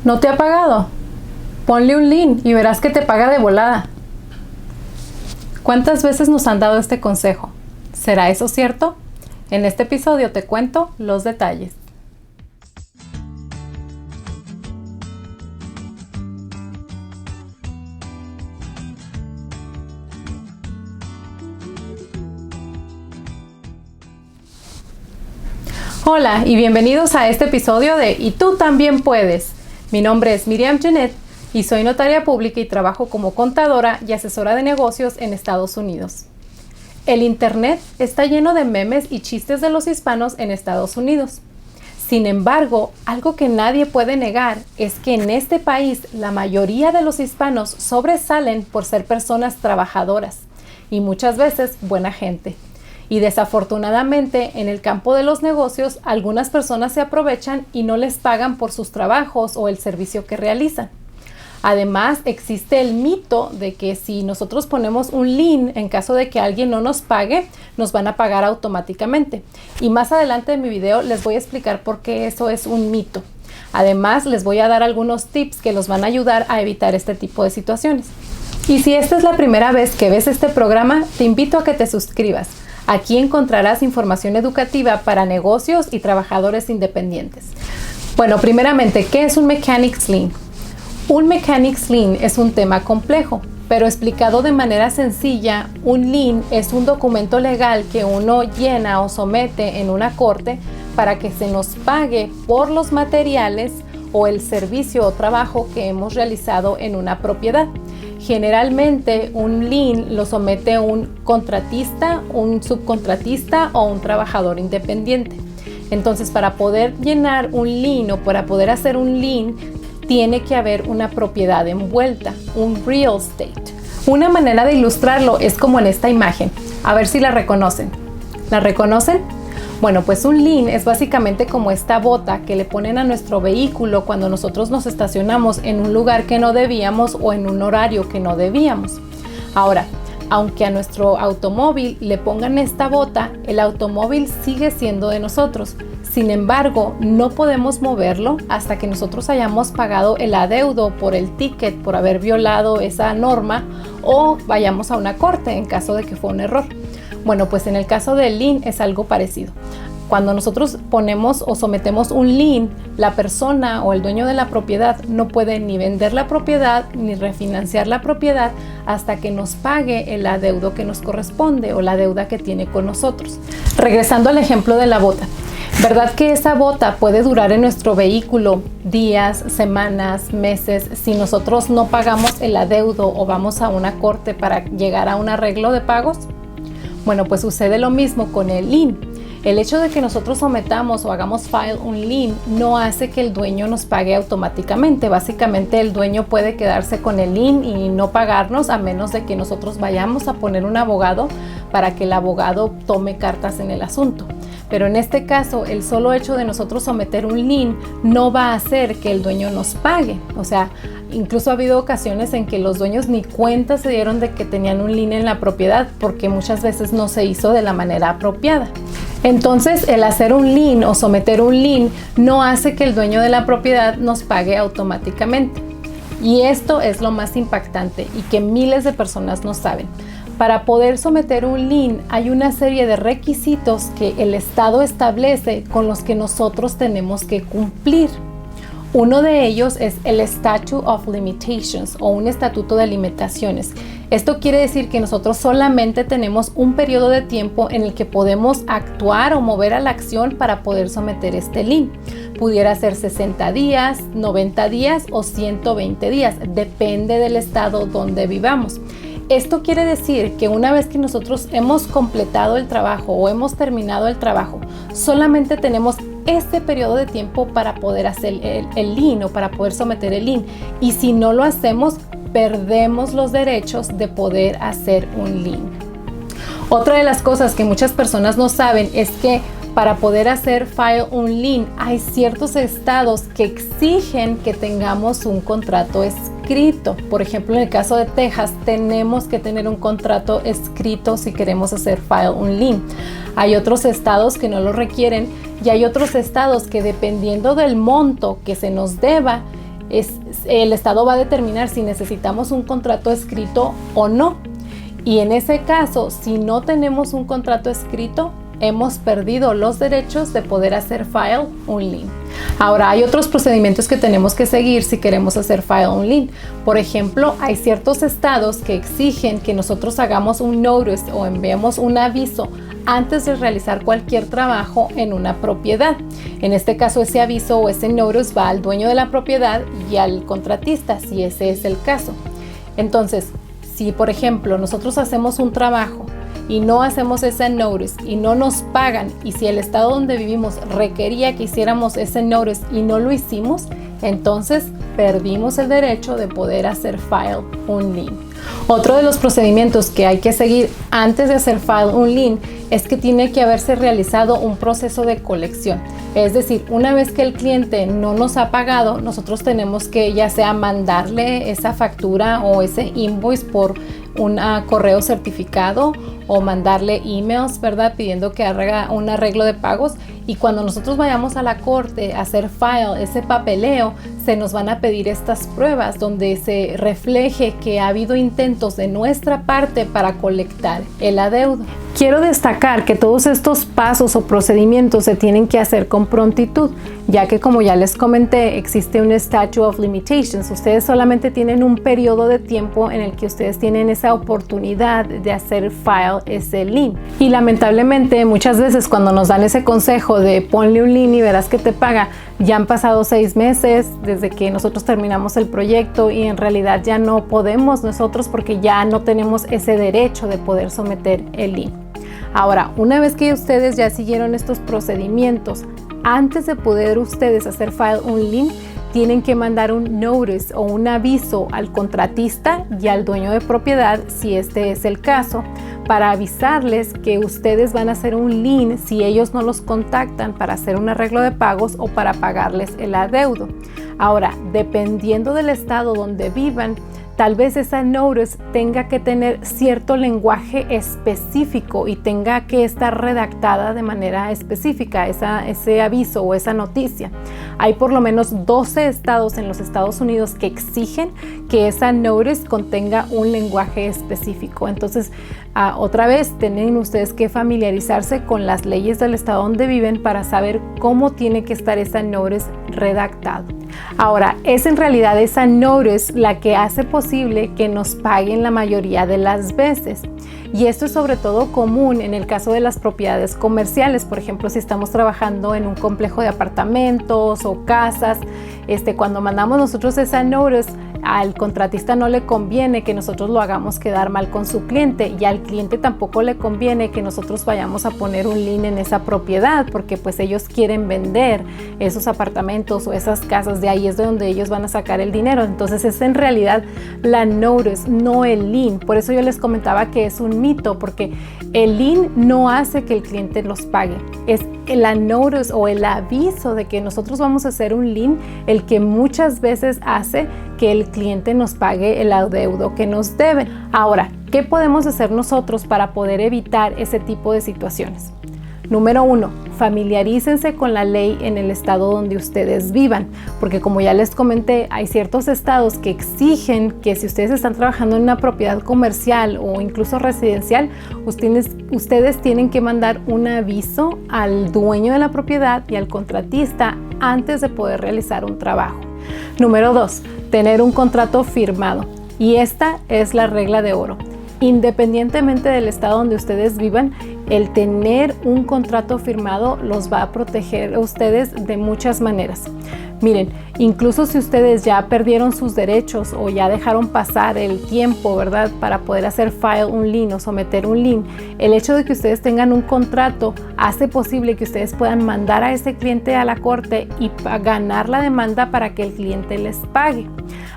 ¿No te ha pagado? Ponle un lien y verás que te paga de volada. ¿Cuántas veces nos han dado este consejo? ¿Será eso cierto? En este episodio te cuento los detalles. Hola y bienvenidos a este episodio de Y tú también puedes. Mi nombre es Miriam Genet y soy notaria pública y trabajo como contadora y asesora de negocios en Estados Unidos. El Internet está lleno de memes y chistes de los hispanos en Estados Unidos. Sin embargo, algo que nadie puede negar es que en este país la mayoría de los hispanos sobresalen por ser personas trabajadoras y muchas veces buena gente. Y desafortunadamente, en el campo de los negocios, algunas personas se aprovechan y no les pagan por sus trabajos o el servicio que realizan. Además, existe el mito de que si nosotros ponemos un lien en caso de que alguien no nos pague, nos van a pagar automáticamente. Y más adelante en mi video les voy a explicar por qué eso es un mito. Además, les voy a dar algunos tips que los van a ayudar a evitar este tipo de situaciones. Y si esta es la primera vez que ves este programa, te invito a que te suscribas. Aquí encontrarás información educativa para negocios y trabajadores independientes. Bueno, primeramente, ¿qué es un Mechanics Lien? Un Mechanics Lien es un tema complejo, pero explicado de manera sencilla, un lien es un documento legal que uno llena o somete en una corte para que se nos pague por los materiales o el servicio o trabajo que hemos realizado en una propiedad. Generalmente un lien lo somete un contratista, un subcontratista o un trabajador independiente. Entonces, para poder llenar un lien o para poder hacer un lien, tiene que haber una propiedad envuelta, un real estate. Una manera de ilustrarlo es como en esta imagen. A ver si la reconocen. ¿La reconocen? Bueno, pues un lien es básicamente como esta bota que le ponen a nuestro vehículo cuando nosotros nos estacionamos en un lugar que no debíamos o en un horario que no debíamos. Ahora, aunque a nuestro automóvil le pongan esta bota, el automóvil sigue siendo de nosotros. Sin embargo, no podemos moverlo hasta que nosotros hayamos pagado el adeudo por el ticket por haber violado esa norma o vayamos a una corte en caso de que fue un error. Bueno, pues en el caso del lien es algo parecido. Cuando nosotros ponemos o sometemos un lien, la persona o el dueño de la propiedad no puede ni vender la propiedad ni refinanciar la propiedad hasta que nos pague el adeudo que nos corresponde o la deuda que tiene con nosotros. Regresando al ejemplo de la bota. ¿Verdad que esa bota puede durar en nuestro vehículo días, semanas, meses si nosotros no pagamos el adeudo o vamos a una corte para llegar a un arreglo de pagos? Bueno, pues sucede lo mismo con el lien. El hecho de que nosotros sometamos o hagamos file un lien no hace que el dueño nos pague automáticamente. Básicamente el dueño puede quedarse con el lien y no pagarnos a menos de que nosotros vayamos a poner un abogado para que el abogado tome cartas en el asunto. Pero en este caso, el solo hecho de nosotros someter un lien no va a hacer que el dueño nos pague. O sea, incluso ha habido ocasiones en que los dueños ni cuenta se dieron de que tenían un lien en la propiedad porque muchas veces no se hizo de la manera apropiada. Entonces, el hacer un lien o someter un lien no hace que el dueño de la propiedad nos pague automáticamente. Y esto es lo más impactante y que miles de personas no saben. Para poder someter un lien hay una serie de requisitos que el Estado establece con los que nosotros tenemos que cumplir. Uno de ellos es el Statute of Limitations o un estatuto de limitaciones. Esto quiere decir que nosotros solamente tenemos un periodo de tiempo en el que podemos actuar o mover a la acción para poder someter este lien. Pudiera ser 60 días, 90 días o 120 días, depende del estado donde vivamos. Esto quiere decir que una vez que nosotros hemos completado el trabajo o hemos terminado el trabajo, solamente tenemos este periodo de tiempo para poder hacer el lien o para poder someter el lien. Y si no lo hacemos, perdemos los derechos de poder hacer un lien. Otra de las cosas que muchas personas no saben es que para poder hacer file un lien hay ciertos estados que exigen que tengamos un contrato escrito. Por ejemplo, en el caso de Texas, tenemos que tener un contrato escrito si queremos hacer file un lien. Hay otros estados que no lo requieren y hay otros estados que, dependiendo del monto que se nos deba, el Estado va a determinar si necesitamos un contrato escrito o no. Y en ese caso, si no tenemos un contrato escrito, hemos perdido los derechos de poder hacer file un lien. Ahora, hay otros procedimientos que tenemos que seguir si queremos hacer file un lien. Por ejemplo, hay ciertos estados que exigen que nosotros hagamos un notice o enviemos un aviso antes de realizar cualquier trabajo en una propiedad. En este caso, ese aviso o ese notice va al dueño de la propiedad y al contratista, si ese es el caso. Entonces, si por ejemplo nosotros hacemos un trabajo y no hacemos ese notice y no nos pagan, y si el estado donde vivimos requería que hiciéramos ese notice y no lo hicimos, entonces perdimos el derecho de poder hacer file un lien. Otro de los procedimientos que hay que seguir antes de hacer file un lien es que tiene que haberse realizado un proceso de colección. Es decir, una vez que el cliente no nos ha pagado, nosotros tenemos que ya sea mandarle esa factura o ese invoice por un correo certificado o mandarle emails, ¿verdad? Pidiendo que haga un arreglo de pagos. Y cuando nosotros vayamos a la corte a hacer file, ese papeleo, se nos van a pedir estas pruebas donde se refleje que ha habido intentos de nuestra parte para colectar el adeudo. Quiero destacar que todos estos pasos o procedimientos se tienen que hacer con prontitud, ya que como ya les comenté, existe un statute of limitations. Ustedes solamente tienen un periodo de tiempo en el que ustedes tienen esa oportunidad de hacer file ese lien. Y lamentablemente muchas veces cuando nos dan ese consejo de ponle un lien y verás que te paga, ya han pasado 6 meses desde que nosotros terminamos el proyecto y en realidad ya no podemos nosotros porque ya no tenemos ese derecho de poder someter el lien. Ahora, una vez que ustedes ya siguieron estos procedimientos, antes de poder ustedes hacer file un lien, tienen que mandar un notice o un aviso al contratista y al dueño de propiedad, si este es el caso, para avisarles que ustedes van a hacer un lien si ellos no los contactan para hacer un arreglo de pagos o para pagarles el adeudo. Ahora, dependiendo del estado donde vivan, tal vez esa notice tenga que tener cierto lenguaje específico y tenga que estar redactada de manera específica, ese aviso o esa noticia. Hay por lo menos 12 estados en los Estados Unidos que exigen que esa notice contenga un lenguaje específico. Entonces, otra vez, tienen ustedes que familiarizarse con las leyes del estado donde viven para saber cómo tiene que estar esa notice redactada. Ahora, es en realidad esa notice la que hace posible que nos paguen la mayoría de las veces. Y esto es sobre todo común en el caso de las propiedades comerciales. Por ejemplo, si estamos trabajando en un complejo de apartamentos o casas, cuando mandamos nosotros esa notice, al contratista no le conviene que nosotros lo hagamos quedar mal con su cliente y al cliente tampoco le conviene que nosotros vayamos a poner un lien en esa propiedad porque pues ellos quieren vender esos apartamentos o esas casas, de ahí es de donde ellos van a sacar el dinero. Entonces es en realidad la notice, no el lien. Por eso yo les comentaba que es un mito, porque el lien no hace que el cliente los pague, es la notice o el aviso de que nosotros vamos a hacer un lien el que muchas veces hace que el cliente nos pague el adeudo que nos deben. Ahora, ¿qué podemos hacer nosotros para poder evitar ese tipo de situaciones? Número 1, familiarícense con la ley en el estado donde ustedes vivan, porque como ya les comenté, hay ciertos estados que exigen que si ustedes están trabajando en una propiedad comercial o incluso residencial, ustedes tienen que mandar un aviso al dueño de la propiedad y al contratista antes de poder realizar un trabajo. Número 2, tener un contrato firmado, y esta es la regla de oro. Independientemente del estado donde ustedes vivan, el tener un contrato firmado los va a proteger a ustedes de muchas maneras. Miren, incluso si ustedes ya perdieron sus derechos o ya dejaron pasar el tiempo, ¿verdad?, para poder hacer file un lien o someter un lien, el hecho de que ustedes tengan un contrato hace posible que ustedes puedan mandar a ese cliente a la corte y ganar la demanda para que el cliente les pague.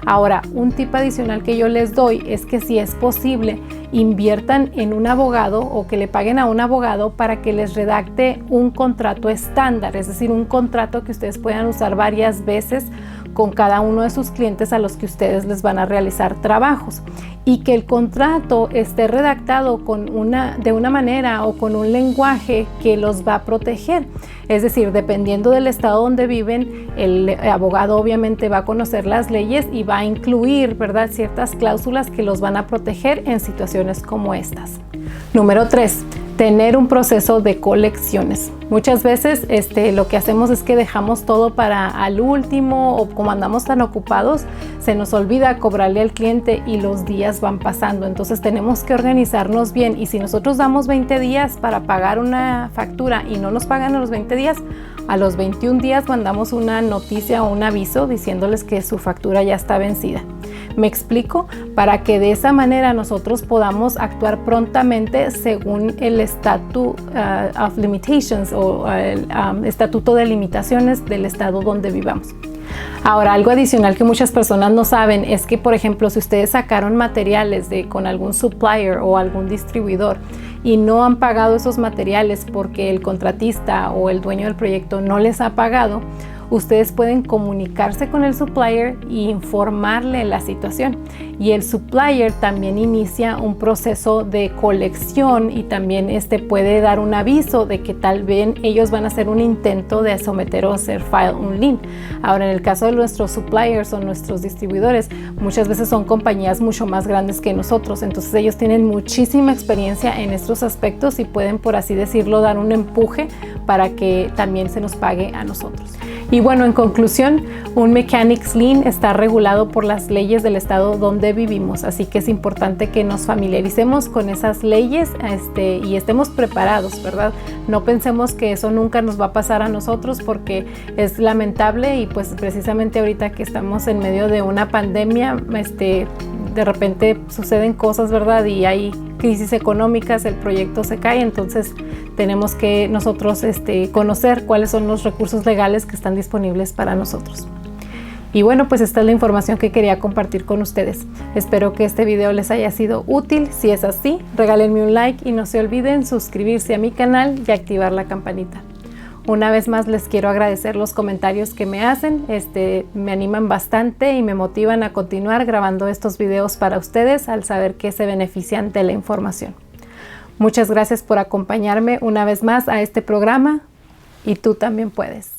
Ahora, un tip adicional que yo les doy es que si es posible, inviertan en un abogado o que le paguen a un abogado para que les redacte un contrato estándar, es decir, un contrato que ustedes puedan usar varias veces con cada uno de sus clientes a los que ustedes les van a realizar trabajos, y que el contrato esté redactado de una manera o con un lenguaje que los va a proteger. Es decir, dependiendo del estado donde viven, el abogado obviamente va a conocer las leyes y va a incluir, ¿verdad?, ciertas cláusulas que los van a proteger en situaciones como estas. Número 3. Tener un proceso de colecciones. Muchas veces lo que hacemos es que dejamos todo para al último, o como andamos tan ocupados, se nos olvida cobrarle al cliente y los días van pasando. Entonces tenemos que organizarnos bien, y si nosotros damos 20 días para pagar una factura y no nos pagan a los 20 días, a los 21 días mandamos una noticia o un aviso diciéndoles que su factura ya está vencida. ¿Me explico? Para que de esa manera nosotros podamos actuar prontamente según el Statute of Limitations o el Estatuto de Limitaciones del estado donde vivamos. Ahora, algo adicional que muchas personas no saben es que, por ejemplo, si ustedes sacaron materiales con algún supplier o algún distribuidor y no han pagado esos materiales porque el contratista o el dueño del proyecto no les ha pagado, ustedes pueden comunicarse con el supplier e informarle la situación, y el supplier también inicia un proceso de colección y también puede dar un aviso de que tal vez ellos van a hacer un intento de someter o hacer file un lien. Ahora, en el caso de nuestros suppliers o nuestros distribuidores, muchas veces son compañías mucho más grandes que nosotros, entonces ellos tienen muchísima experiencia en estos aspectos y pueden, por así decirlo, dar un empuje para que también se nos pague a nosotros. Y bueno, en conclusión, un Mechanics Lien está regulado por las leyes del estado donde vivimos, así que es importante que nos familiaricemos con esas leyes y estemos preparados, ¿verdad? No pensemos que eso nunca nos va a pasar a nosotros, porque es lamentable, y pues precisamente ahorita que estamos en medio de una pandemia, de repente suceden cosas, ¿verdad? Y hay crisis económicas, el proyecto se cae, entonces tenemos que nosotros conocer cuáles son los recursos legales que están disponibles para nosotros. Y bueno, pues esta es la información que quería compartir con ustedes. Espero que este video les haya sido útil. Si es así, regálenme un like y no se olviden suscribirse a mi canal y activar la campanita. Una vez más les quiero agradecer los comentarios que me hacen, me animan bastante y me motivan a continuar grabando estos videos para ustedes al saber que se benefician de la información. Muchas gracias por acompañarme una vez más a este programa, y tú también puedes.